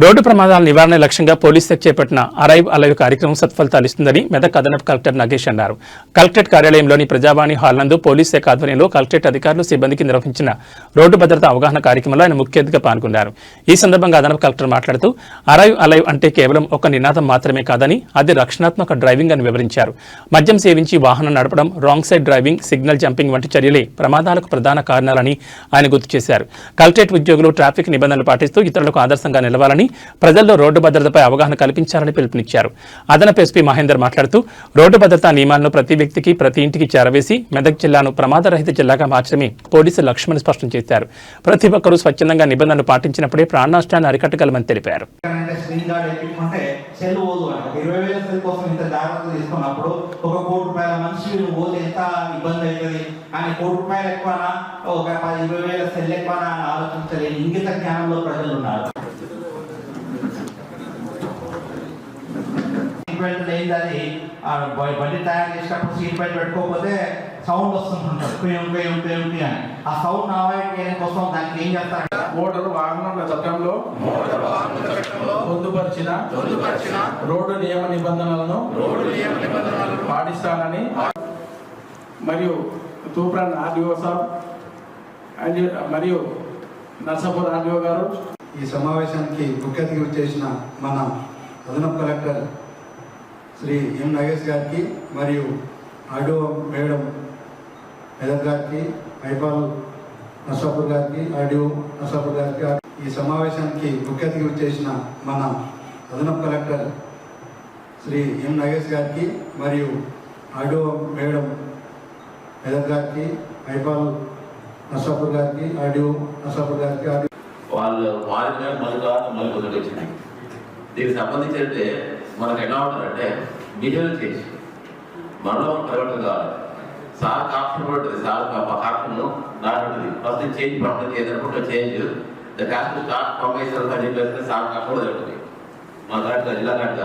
Road ప్రమాదాల నివారణ లక్ష్యంగా పోలీస్ శాఖ చేపట్టిన అరైవ్ అలైవ్ కార్యక్రమం సత్ఫలితాలు ఇస్తుందని మెదక్ అదనపు కలెక్టర్ నాగేష్ అన్నారు. కలెక్టరేట్ కార్యాలయంలోని ప్రజావాణి హాల్ నందు పోలీస్ శాఖ ఆధ్వర్యంలో కలెక్టరేట్ అధికారులు సిబ్బందికి నిర్వహించిన రోడ్డు భద్రతా అవగాహన కార్యక్రమంలో ఆయన ముఖ్య అతిథిగా పాల్గొన్నారు. ఈ సందర్భంగా అదనపు కలెక్టర్ మాట్లాడుతూ అరైవ్ అలైవ్ అంటే కేవలం ఒక నినాదం మాత్రమే కాదని అది రక్షణాత్మక డ్రైవింగ్ అని వివరించారు. మద్యం సేవించి వాహనం నడపడం, wrong side driving, signal jumping వంటి చర్యలే ప్రమాదాలకు ప్రధాన కారణాలని ఆయన గుర్తు చేశారు. కలెక్టరేట్ ఉద్యోగులు ట్రాఫిక్ నిబంధనలు పాటిస్తూ ఇతరులకు ఆదర్శంగా నిలవాలని, ప్రజల్లో రోడ్డు భద్రతపై అవగాహన కల్పించాలని పిలుపునిచ్చారు. అదనపు ఎస్పీ మహేందర్ మాట్లాడుతూ రోడ్డు భద్రతా నియమాలను ప్రతి వ్యక్తికి, ప్రతి ఇంటికి చేరవేసి మెదక్ జిల్లాను ప్రమాదరహిత జిల్లాగా మార్చడమే పోలీసుల లక్ష్యమని స్పష్టం చేశారు. ప్రతి ఒక్కరూ స్వచ్ఛందంగా నిబంధనలు పాటించినప్పుడే ప్రాణ నష్టాన్ని అరికట్టగలమని తెలిపారు. బండి తయారు చేసినప్పుడు సీట్ బెల్ట్ పెట్టుకోకపోతే సౌండ్ వస్తుంటుంది అని. ఆ సౌండ్ అవాయిడ్ చేయడం కోసం దానికి ఏం చేస్తారంటే మోటారు వాహనాల చట్టంలో పొందుపరిచిన రోడ్డు నియమ నిబంధనలను పాటిస్తానని మరియు తూప్రాన్ ఆర్డీఓ సాబ్ మరియు నర్సాపూర్ ఆర్డీఓ గారు ఈ సమావేశానికి ముఖ్య అతిథి చేసిన మన అదనపు కలెక్టర్ శ్రీ ఎం నాగేష్ గారికి మరియు ఆర్డీఓ మేడం మెదక్ గారికి, ఐపాల్ నర్సాపూర్ గారికి, ఆర్డీఓ నర్సాపూర్ గారికి, ఈ సమావేశానికి ముఖ్య అతిథి చేసిన మన అదనపు కలెక్టర్ శ్రీ ఎం నాగేష్ గారికి మరియు ఆర్డీఓ మేడం మెదక్ గారికి, ఐపాల్ నర్సాపూర్ గారికి, ఆర్డీఓ నర్సాపూర్ గారికి వాళ్ళు మారిన మళ్ళీ మొదటి వచ్చింది. దీనికి సంబంధించి అంటే మనకు ఎలా ఉంటారంటే బిహేవియర్ చేంజ్ మనలో పరివర్తన కావాలి. సార్ కాప్షన్ కూడా ఉంటుంది. సార్ కాప్షన్ దాని ఉంటుంది. ఫస్ట్ చేంజ్ పడుతుంది. ఏదనుకుంటే చేంజ్ ద క్యాస్ట్ స్టార్ట్ పంపేసారు సార్ కాప్షన్ కూడా ఉంటుంది. మన కరెక్ట్గా జిల్లా కరెక్ట్గా